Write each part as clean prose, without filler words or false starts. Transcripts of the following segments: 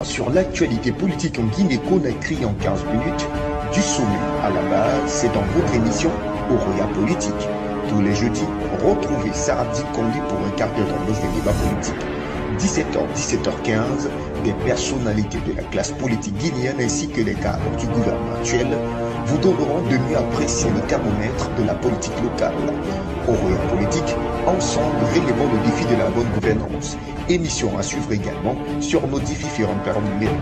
Sur l'actualité politique en Guinée-Conakry en 15 minutes, du sommet à la base, c'est dans votre émission Oroya Politique. Tous les jeudis, retrouvez Sarah Dikondé pour un quart d'heure dans nos débats politiques. 17h, 17h15, des personnalités de la classe politique guinéenne ainsi que les cadres du gouvernement actuel vous donneront de mieux apprécier le thermomètre de la politique locale. Oroya Politique, ensemble relevons le défi de la bonne gouvernance. Émission à suivre également sur nos différentes plateformes numériques.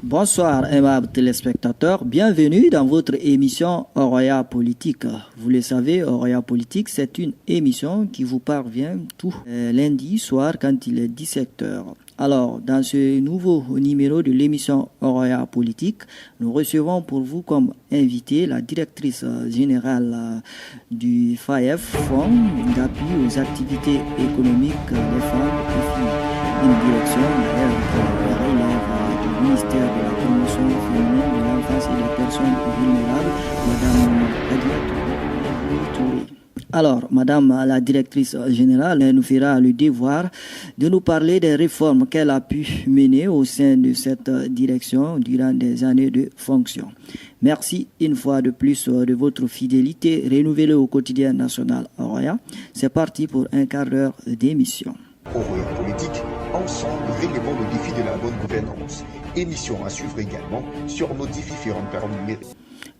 Bonsoir, aimables téléspectateurs. Bienvenue dans votre émission Oroya Politique. Vous le savez, Oroya Politique, c'est une émission qui vous parvient tout lundi soir quand il est 17h. Alors, dans ce nouveau numéro de l'émission Oroya Politique, nous recevons pour vous comme invité la directrice générale du FAEF, Fonds d'appui aux activités économiques des femmes et filles. Une direction d'ailleurs qui relève du ministère de la Promotion féminine de l'enfance et des personnes vulnérables, Madame Adia Touré. Alors, Madame la directrice générale nous fera le devoir de nous parler des réformes qu'elle a pu mener au sein de cette direction durant des années de fonction. Merci une fois de plus de votre fidélité renouvelée au quotidien national Oroya. C'est parti pour un quart d'heure d'émission. Oroya Politique, ensemble relevons le défi de la bonne gouvernance. Émission à suivre également sur nos différentes plateformes numériques.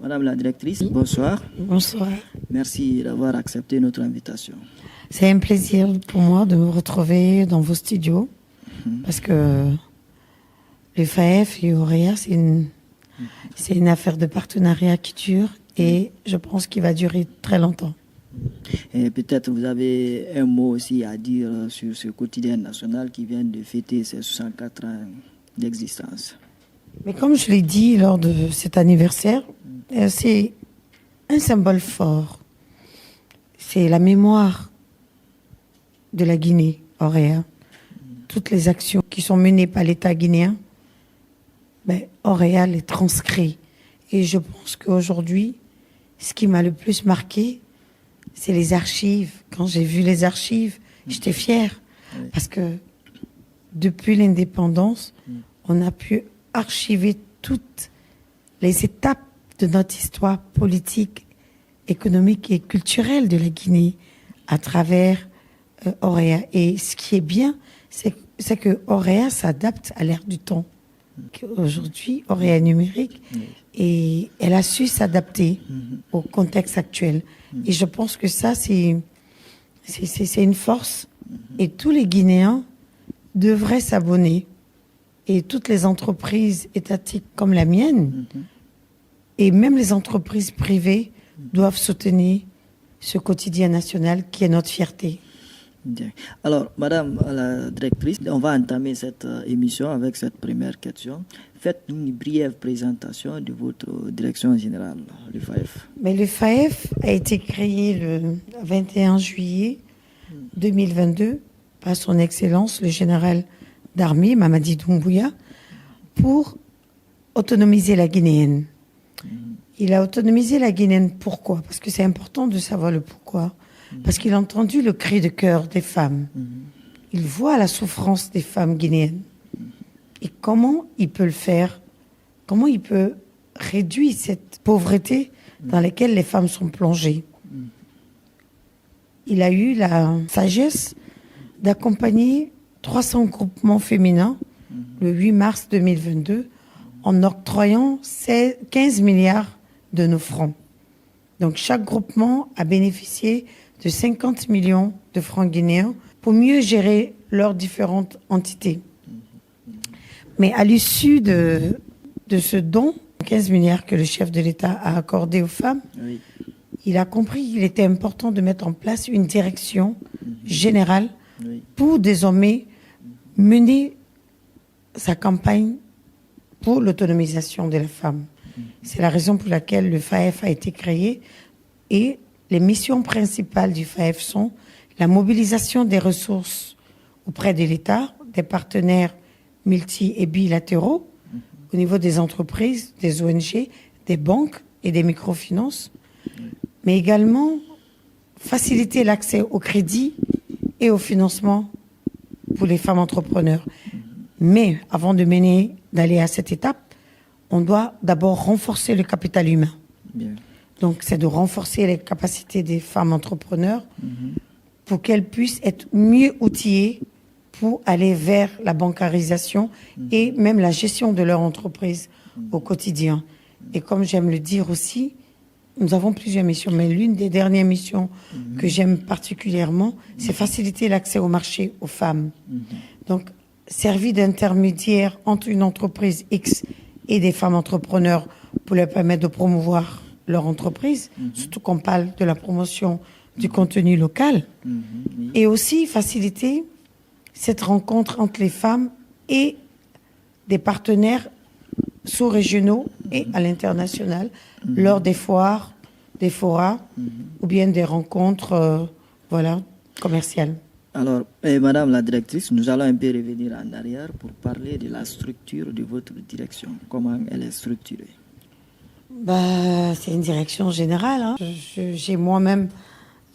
Madame la directrice, bonsoir. Bonsoir. Merci d'avoir accepté notre invitation. C'est un plaisir pour moi de me retrouver dans vos studios parce que le FAEF et Oroya, c'est une affaire de partenariat qui dure et je pense qu'il va durer très longtemps. Et peut-être vous avez un mot aussi à dire sur ce quotidien national qui vient de fêter ses 64 ans d'existence. Mais comme je l'ai dit lors de cet anniversaire, c'est un symbole fort. C'est la mémoire de la Guinée, Oroya. Toutes les actions qui sont menées par l'État guinéen, Oroya les transcrit. Et je pense qu'aujourd'hui, ce qui m'a le plus marqué, c'est les archives. Quand j'ai vu les archives, j'étais fière. Oui. Parce que depuis l'indépendance, on a pu archiver toutes les étapes de notre histoire politique, économique et culturelle de la Guinée à travers Oroya. Et ce qui est bien, c'est que Oroya s'adapte à l'ère du temps. Aujourd'hui, Oroya est numérique et elle a su s'adapter au contexte actuel. Et je pense que ça, c'est une force. Et tous les Guinéens devraient s'abonner. Et toutes les entreprises étatiques comme la mienne, et même les entreprises privées, doivent soutenir ce quotidien national qui est notre fierté. Alors, Madame la directrice, on va entamer cette émission avec cette première question. Faites-nous une brève présentation de votre direction générale, le FAEF. Mais le FAEF a été créé le 21 juillet 2022 par son Excellence, le général d'armée, Mamadi Doumbouya, pour autonomiser la Guinéenne. Il a autonomisé la Guinéenne, pourquoi? Parce que c'est important de savoir le pourquoi. Parce qu'il a entendu le cri de cœur des femmes. Il voit la souffrance des femmes guinéennes. Et comment il peut le faire? Comment il peut réduire cette pauvreté dans laquelle les femmes sont plongées? Il a eu la sagesse d'accompagner 300 groupements féminins le 8 mars 2022 en octroyant 15 milliards de nos francs. Donc chaque groupement a bénéficié de 50 millions de francs guinéens pour mieux gérer leurs différentes entités. Mais à l'issue de ce don, 15 milliards que le chef de l'État a accordé aux femmes, il a compris qu'il était important de mettre en place une direction générale pour désormais mener sa campagne pour l'autonomisation de la femme. C'est la raison pour laquelle le FAEF a été créé et les missions principales du FAEF sont la mobilisation des ressources auprès de l'État, des partenaires multi- et bilatéraux au niveau des entreprises, des ONG, des banques et des microfinances, mais également faciliter l'accès au crédit et au financement pour les femmes entrepreneurs. Mais avant d'aller à cette étape, on doit d'abord renforcer le capital humain. Bien. Donc, c'est de renforcer les capacités des femmes entrepreneurs pour qu'elles puissent être mieux outillées pour aller vers la bancarisation et même la gestion de leur entreprise au quotidien. Et comme j'aime le dire aussi, nous avons plusieurs missions, mais l'une des dernières missions que j'aime particulièrement, c'est faciliter l'accès au marché aux femmes. Donc, servir d'intermédiaire entre une entreprise X et des femmes entrepreneurs pour leur permettre de promouvoir leur entreprise, surtout qu'on parle de la promotion du contenu local, et aussi faciliter cette rencontre entre les femmes et des partenaires sous-régionaux et à l'international lors des foires, des forats ou bien des rencontres commerciales. Alors, Madame la directrice, nous allons un peu revenir en arrière pour parler de la structure de votre direction. Comment elle est structurée? C'est une direction générale. Hein. J'ai moi-même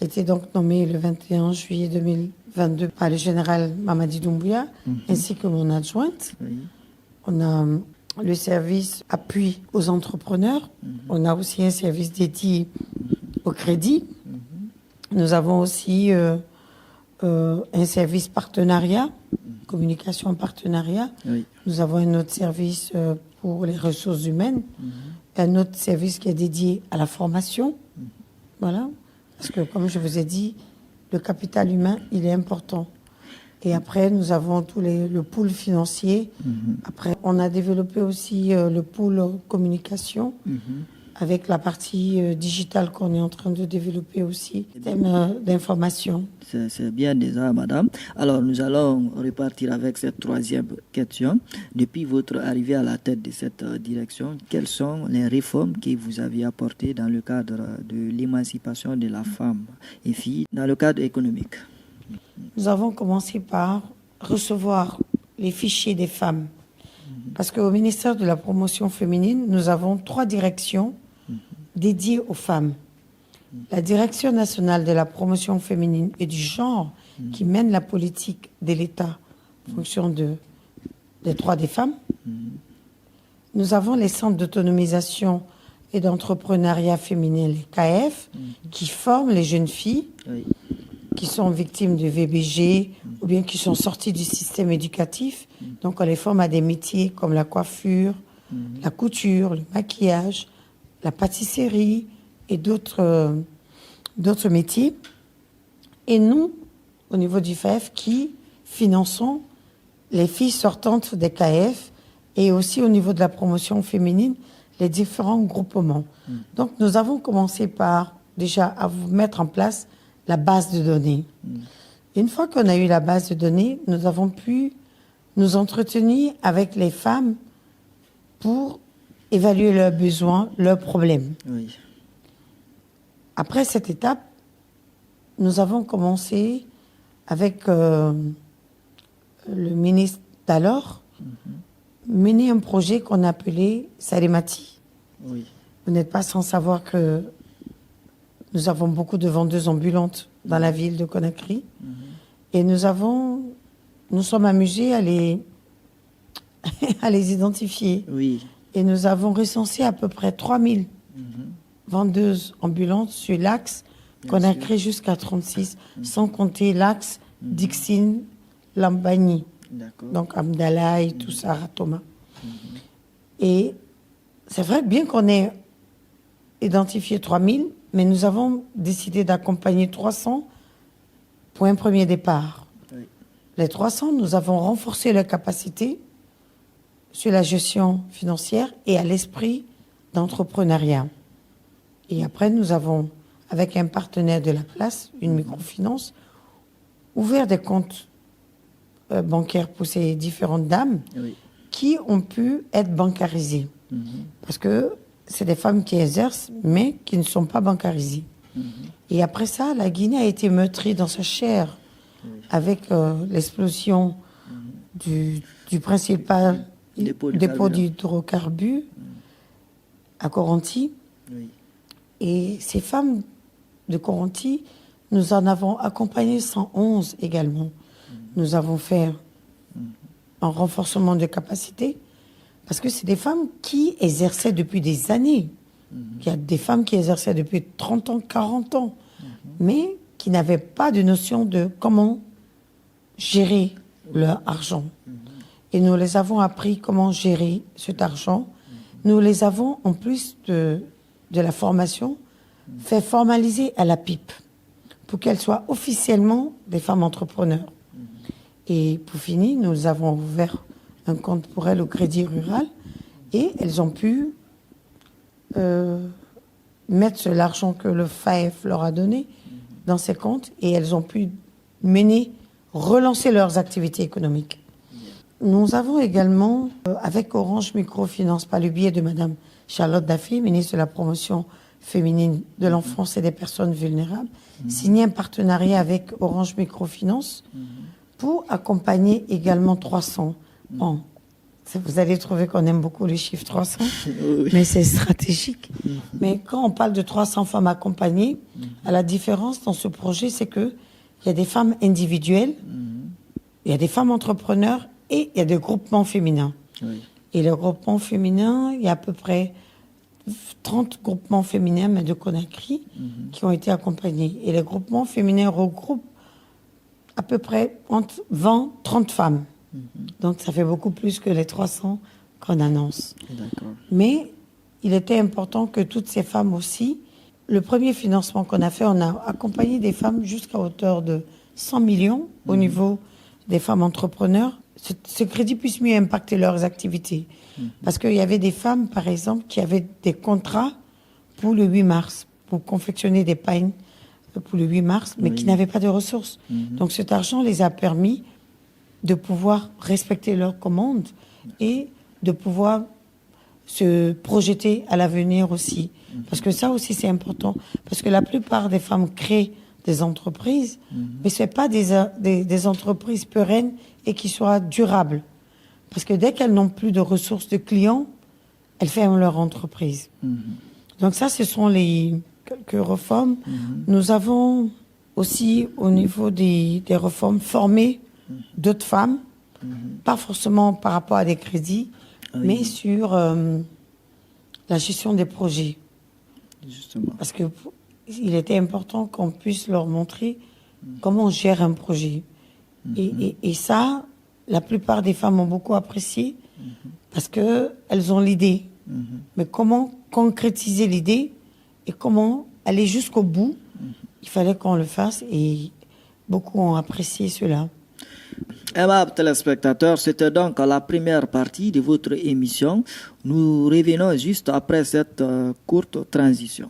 été donc nommée le 21 juillet 2022 par le général Mamadi Doumbouya ainsi que mon adjointe. Oui. On a le service appui aux entrepreneurs. On a aussi un service dédié au crédit. Nous avons aussi un service partenariat, communication partenariat. Oui. Nous avons un autre service pour les ressources humaines. Un autre service qui est dédié à la formation. Voilà. Parce que, comme je vous ai dit, le capital humain, il est important. Et après, nous avons le pool financier. Après, on a développé aussi le pool communication avec la partie digitale qu'on est en train de développer aussi, système d'information. C'est bien déjà, madame. Alors, nous allons repartir avec cette troisième question. Depuis votre arrivée à la tête de cette direction, quelles sont les réformes que vous avez apportées dans le cadre de l'émancipation de la femme et fille dans le cadre économique? Nous avons commencé par recevoir les fichiers des femmes. Parce qu'au ministère de la promotion féminine, nous avons 3 directions dédiées aux femmes. La direction nationale de la promotion féminine et du genre qui mène la politique de l'État en fonction des droits des femmes. Nous avons les centres d'autonomisation et d'entrepreneuriat féminin, les CAF, qui forment les jeunes filles qui sont victimes de VBG ou bien qui sont sorties du système éducatif. Donc on les forme à des métiers comme la coiffure, la couture, le maquillage, la pâtisserie et d'autres métiers. Et nous, au niveau du FAF, qui finançons les filles sortantes des KF et aussi au niveau de la promotion féminine, les différents groupements. Donc nous avons commencé par déjà à vous mettre en place la base de données. Une fois qu'on a eu la base de données, nous avons pu nous entretenir avec les femmes pour évaluer leurs besoins, leurs problèmes. Oui. Après cette étape, nous avons commencé avec le ministre d'alors, mener un projet qu'on appelait Salemati. Oui. Vous n'êtes pas sans savoir que nous avons beaucoup de vendeuses ambulantes dans la ville de Conakry. Et nous sommes amusés à les identifier. Oui. Et nous avons recensé à peu près 3000 vendeuses ambulantes sur l'axe Conakry jusqu'à 36, sans compter l'axe Dixine, Lambani. Donc Amdala et tout ça, Ratoma. Et c'est vrai que bien qu'on ait identifié 3000, mais nous avons décidé d'accompagner 300 pour un premier départ. Oui. Les 300, nous avons renforcé leur capacité sur la gestion financière et à l'esprit d'entrepreneuriat. Et après, nous avons, avec un partenaire de la place, une microfinance, ouvert des comptes bancaires pour ces différentes dames qui ont pu être bancarisées. Parce que c'est des femmes qui exercent, mais qui ne sont pas bancarisées. Et après ça, la Guinée a été meurtrie dans sa chair avec l'explosion du principal Dépôt dépôt de d'hydrocarbures à Coronti. Oui. Et ces femmes de Coronti, nous en avons accompagné 111 également. Nous avons fait un renforcement de capacité parce que c'est des femmes qui exerçaient depuis des années. Il y a des femmes qui exerçaient depuis 30 ans, 40 ans, mais qui n'avaient pas de notion de comment gérer leur argent. Et nous les avons appris comment gérer cet argent. Nous les avons, en plus de la formation, fait formaliser à la PIP pour qu'elles soient officiellement des femmes entrepreneurs. Et pour finir, nous avons ouvert un compte pour elles au Crédit Rural et elles ont pu mettre l'argent que le FAEF leur a donné dans ces comptes et elles ont pu relancer leurs activités économiques. Nous avons également, avec Orange Microfinance, par le biais de Madame Charlotte Daffy, ministre de la Promotion féminine de l'enfance et des personnes vulnérables, signé un partenariat avec Orange Microfinance pour accompagner également 300 ans. Vous allez trouver qu'on aime beaucoup le chiffre 300, mais c'est stratégique. Mais quand on parle de 300 femmes accompagnées, à la différence dans ce projet, c'est qu'il y a des femmes individuelles, il y a des femmes entrepreneurs et il y a des groupements féminins. Oui. Et le groupement féminin, il y a à peu près 30 groupements féminins, mais de Conakry, qui ont été accompagnés. Et les groupements féminins regroupent à peu près entre 20 et 30 femmes. Donc ça fait beaucoup plus que les 300 qu'on annonce. D'accord. Mais il était important que toutes ces femmes aussi, le premier financement qu'on a fait, on a accompagné des femmes jusqu'à hauteur de 100 millions au niveau des femmes entrepreneurs. Ce crédit puisse mieux impacter leurs activités. Parce qu'il y avait des femmes, par exemple, qui avaient des contrats pour le 8 mars, pour confectionner des pains pour le 8 mars, mais qui n'avaient pas de ressources. Donc cet argent les a permis de pouvoir respecter leurs commandes et de pouvoir se projeter à l'avenir aussi. Parce que ça aussi, c'est important. Parce que la plupart des femmes créent des entreprises, mais ce n'est pas des entreprises pérennes et qui soient durables. Parce que dès qu'elles n'ont plus de ressources de clients, elles ferment leur entreprise. Donc ça, ce sont les quelques réformes. Nous avons aussi, au niveau des réformes, formé d'autres femmes, pas forcément par rapport à des crédits, mais sur la gestion des projets. Justement. Parce que il était important qu'on puisse leur montrer comment on gère un projet. Et ça, la plupart des femmes ont beaucoup apprécié parce qu'elles ont l'idée. Mais comment concrétiser l'idée et comment aller jusqu'au bout, il fallait qu'on le fasse et beaucoup ont apprécié cela. Aimables téléspectateurs, c'était donc la première partie de votre émission. Nous revenons juste après cette courte transition.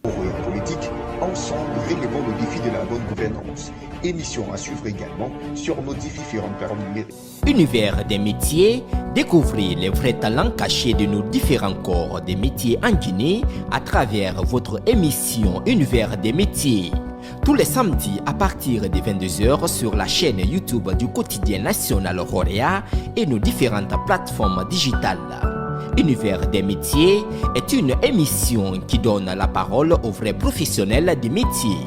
Politique, ensemble, relevons le défi de la bonne gouvernance. Émission à suivre également sur nos différentes plateformes numériques. Univers des métiers, découvrez les vrais talents cachés de nos différents corps des métiers en Guinée à travers votre émission Univers des métiers. Tous les samedis à partir de 22h sur la chaîne YouTube du quotidien national Roréa et nos différentes plateformes digitales. Univers des métiers est une émission qui donne la parole aux vrais professionnels des métiers.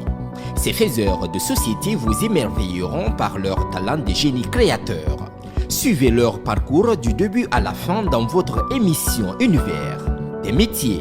Ces faiseurs de société vous émerveilleront par leur talent de génie créateur. Suivez leur parcours du début à la fin dans votre émission Univers des métiers.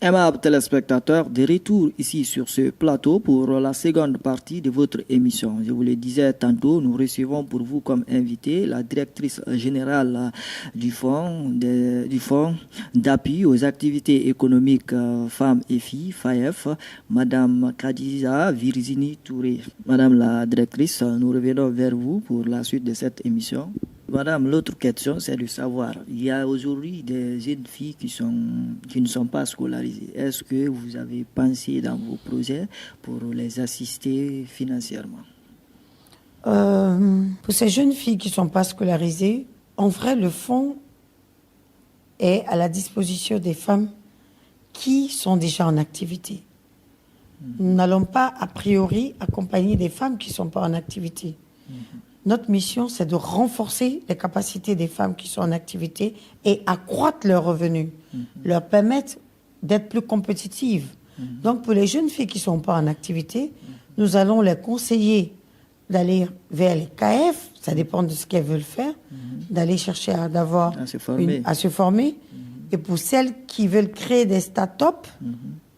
Aimables téléspectateurs, de retour ici sur ce plateau pour la seconde partie de votre émission. Je vous le disais tantôt, nous recevons pour vous comme invité la directrice générale du fonds d'appui aux activités économiques femmes et filles, FAEF, Madame Khadija Virginie Touré. Madame la directrice, nous revenons vers vous pour la suite de cette émission. Madame, l'autre question, c'est de savoir, il y a aujourd'hui des jeunes filles qui ne sont pas scolarisées. Est-ce que vous avez pensé dans vos projets pour les assister financièrement? Pour ces jeunes filles qui ne sont pas scolarisées, en vrai, le fonds est à la disposition des femmes qui sont déjà en activité. Nous n'allons pas, a priori, accompagner des femmes qui ne sont pas en activité. Notre mission, c'est de renforcer les capacités des femmes qui sont en activité et accroître leurs revenus, leur permettre d'être plus compétitives. Donc, pour les jeunes filles qui ne sont pas en activité, nous allons les conseiller d'aller vers les KF, ça dépend de ce qu'elles veulent faire, d'aller chercher à se former. Et pour celles qui veulent créer des start-up,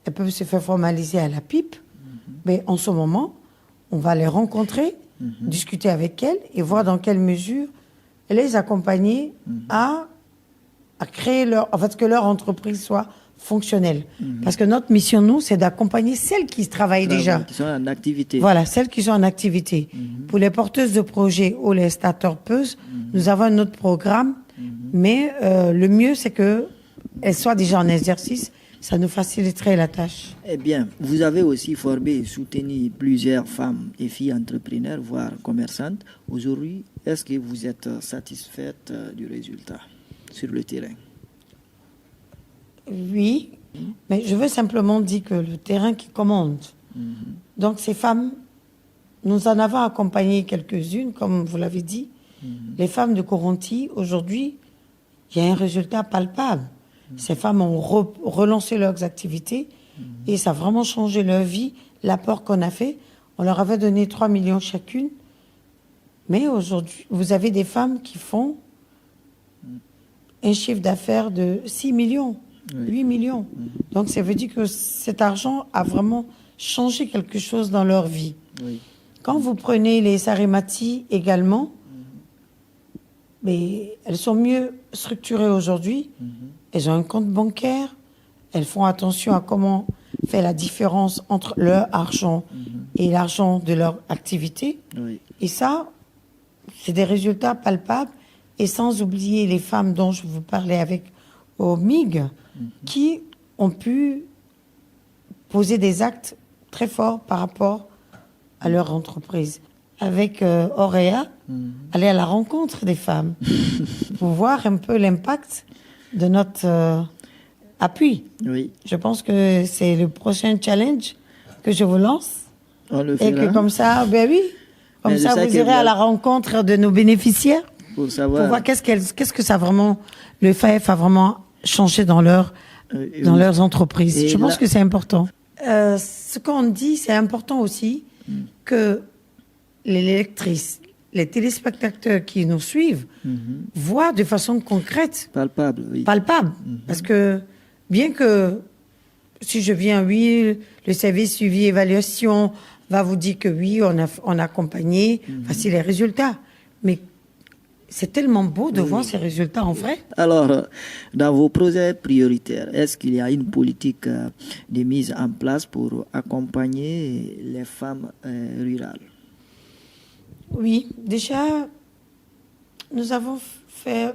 elles peuvent se faire formaliser à la PIP. Mais en ce moment, on va les rencontrer, discuter avec elles et voir dans quelle mesure les accompagner à créer que leur entreprise soit fonctionnelle. Parce que notre mission, nous, c'est d'accompagner celles qui travaillent déjà. Qui sont en activité. Voilà, celles qui sont en activité. Pour les porteuses de projets ou les start-upeuses, nous avons un autre programme, mais le mieux, c'est qu'elles soient déjà en exercice. Ça nous faciliterait la tâche. Eh bien, vous avez aussi formé et soutenu plusieurs femmes et filles entrepreneurs, voire commerçantes. Aujourd'hui, est-ce que vous êtes satisfaite du résultat sur le terrain? Oui, mais je veux simplement dire que le terrain qui commande. Donc ces femmes, nous en avons accompagné quelques-unes, comme vous l'avez dit. Les femmes de Coronti, aujourd'hui, il y a un résultat palpable. Ces femmes ont relancé leurs activités et ça a vraiment changé leur vie. L'apport qu'on a fait, on leur avait donné 3 millions chacune. Mais aujourd'hui, vous avez des femmes qui font un chiffre d'affaires de 6 millions, 8 millions. Donc ça veut dire que cet argent a vraiment changé quelque chose dans leur vie. Quand vous prenez les Sarimati également, mais elles sont mieux structurées aujourd'hui. Elles ont un compte bancaire. Elles font attention à comment faire la différence entre leur argent et l'argent de leur activité. Et ça, c'est des résultats palpables. Et sans oublier les femmes dont je vous parlais avec au MIG, qui ont pu poser des actes très forts par rapport à leur entreprise. Avec Auréa, aller à la rencontre des femmes pour voir un peu l'impact de notre appui. Je pense que c'est le prochain challenge que je vous lance. On le fera. Et que comme ça, ben oui, comme ça vous irez à la rencontre de nos bénéficiaires pour voir qu'est-ce que ça vraiment, le FAF a vraiment changé dans leurs entreprises. Je pense que c'est important. Ce qu'on dit, c'est important aussi que les lectrices, les téléspectateurs qui nous suivent voient de façon concrète. Palpable. Parce que bien que si je viens, oui, le service suivi évaluation va vous dire que oui, on a accompagné, voici les résultats. Mais c'est tellement beau de voir ces résultats en vrai. Alors, dans vos projets prioritaires, est-ce qu'il y a une politique de mise en place pour accompagner les femmes rurales? Oui, déjà, nous avons fait,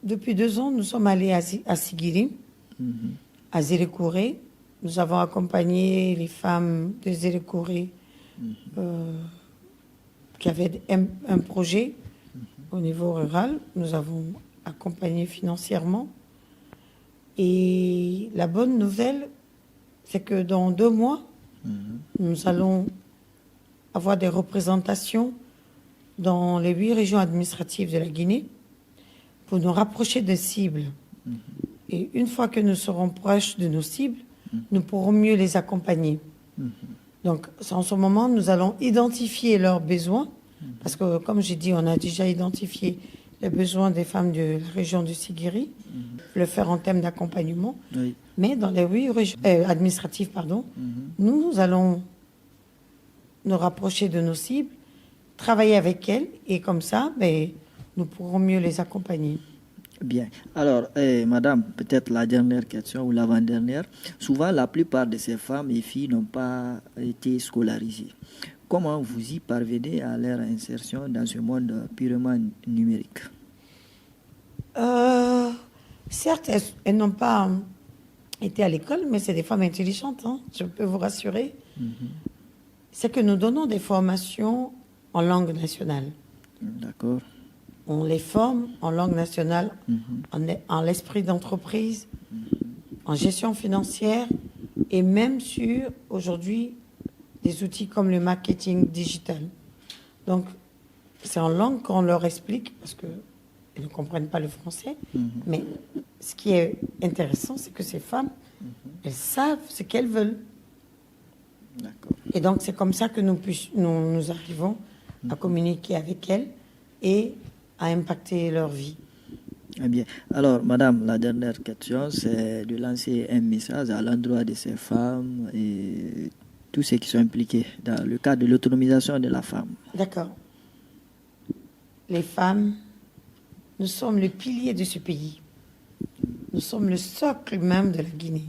depuis 2 ans, nous sommes allés à Sigiri, à Zélékouré. Nous avons accompagné les femmes de Zélékouré qui avaient un projet au niveau rural. Nous avons accompagné financièrement. Et la bonne nouvelle, c'est que dans 2 mois, nous allons avoir des représentations dans les 8 régions administratives de la Guinée pour nous rapprocher des cibles. Et une fois que nous serons proches de nos cibles, nous pourrons mieux les accompagner. Donc, en ce moment, nous allons identifier leurs besoins, parce que, comme j'ai dit, on a déjà identifié les besoins des femmes de la région du Sigiri, le faire en termes d'accompagnement. Mais dans les 8 régions administratives, nous allons nous rapprocher de nos cibles, travailler avec elles, et comme ça, nous pourrons mieux les accompagner. Bien. Alors, madame, peut-être la dernière question ou l'avant-dernière. Souvent, la plupart de ces femmes et filles n'ont pas été scolarisées. Comment vous y parvenez à leur insertion dans ce monde purement numérique? Certes, elles n'ont pas été à l'école, mais c'est des femmes intelligentes, je peux vous rassurer. C'est que nous donnons des formations en langue nationale. D'accord. On les forme en langue nationale, en l'esprit d'entreprise, en gestion financière et même sur, aujourd'hui, des outils comme le marketing digital. Donc, c'est en langue qu'on leur explique parce qu'ils ne comprennent pas le français. Mais ce qui est intéressant, c'est que ces femmes, elles savent ce qu'elles veulent. D'accord. Et donc, c'est comme ça que nous arrivons à communiquer avec elles et à impacter leur vie. Eh bien, alors, madame, la dernière question, c'est de lancer un message à l'endroit de ces femmes et tous ceux qui sont impliqués dans le cadre de l'autonomisation de la femme. D'accord. Les femmes, nous sommes le pilier de ce pays. Nous sommes le socle même de la Guinée,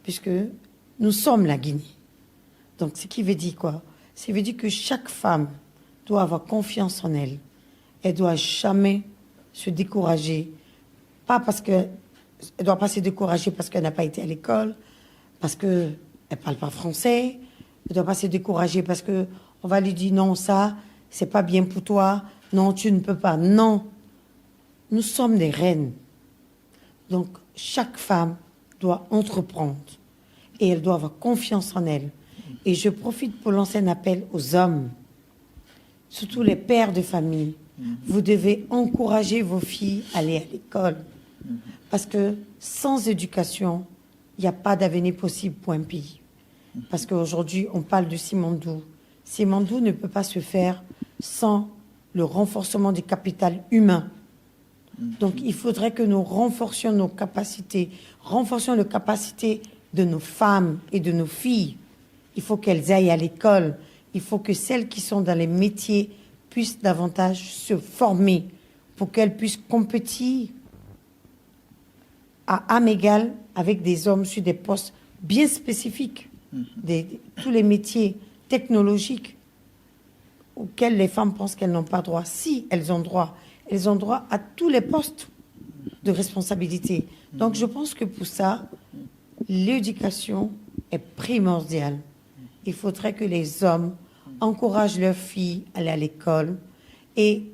puisque nous sommes la Guinée. Donc, ce qui veut dire quoi? Ça veut dire que chaque femme doit avoir confiance en elle. Elle ne doit jamais se décourager. Pas parce que... Elle ne doit pas se décourager parce qu'elle n'a pas été à l'école, parce qu'elle ne parle pas français. Elle ne doit pas se décourager parce qu'on va lui dire non, ça, c'est pas bien pour toi. Non, tu ne peux pas. Non. Nous sommes des reines. Donc, chaque femme doit entreprendre. Et elle doit avoir confiance en elle. Et je profite pour lancer un appel aux hommes, surtout les pères de famille. Vous devez encourager vos filles à aller à l'école. Parce que sans éducation, il n'y a pas d'avenir possible pour un pays. Parce qu'aujourd'hui, on parle de Simandou. Simandou ne peut pas se faire sans le renforcement du capital humain. Donc, il faudrait que nous renforcions nos capacités, renforcions les capacités de nos femmes et de nos filles. Il faut qu'elles aillent à l'école. Il faut que celles qui sont dans les métiers puissent davantage se former pour qu'elles puissent compétir à âme égale avec des hommes sur des postes bien spécifiques, tous les métiers technologiques auxquels les femmes pensent qu'elles n'ont pas droit. Si elles ont droit à tous les postes de responsabilité. Donc je pense que pour ça, l'éducation est primordiale. Il faudrait que les hommes encouragent leurs filles à aller à l'école et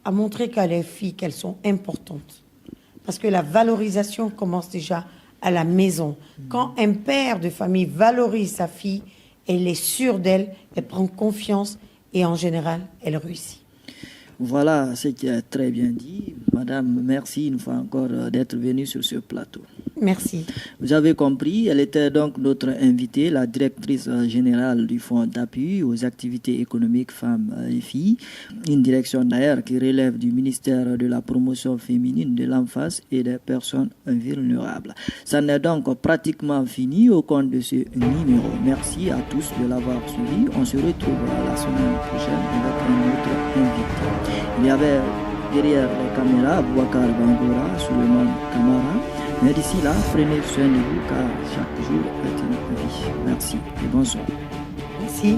à montrer qu'à leurs filles qu'elles sont importantes. Parce que la valorisation commence déjà à la maison. Quand un père de famille valorise sa fille, elle est sûre d'elle, elle prend confiance et en général, elle réussit. Voilà ce qui est très bien dit. Madame, merci une fois encore d'être venue sur ce plateau. Merci. Vous avez compris, elle était donc notre invitée, la directrice générale du Fonds d'appui aux activités économiques femmes et filles, une direction d'ailleurs qui relève du ministère de la promotion féminine, de l'enfance et des personnes vulnérables. Ça n'est donc pratiquement fini au compte de ce numéro. Merci à tous de l'avoir suivi. On se retrouve la semaine prochaine avec un autre invité. Il y avait derrière les caméras Bouakar Bangora, Suleiman Kamara. Mais d'ici là, prenez soin de vous car chaque jour est une vie. Merci et bonsoir. Merci.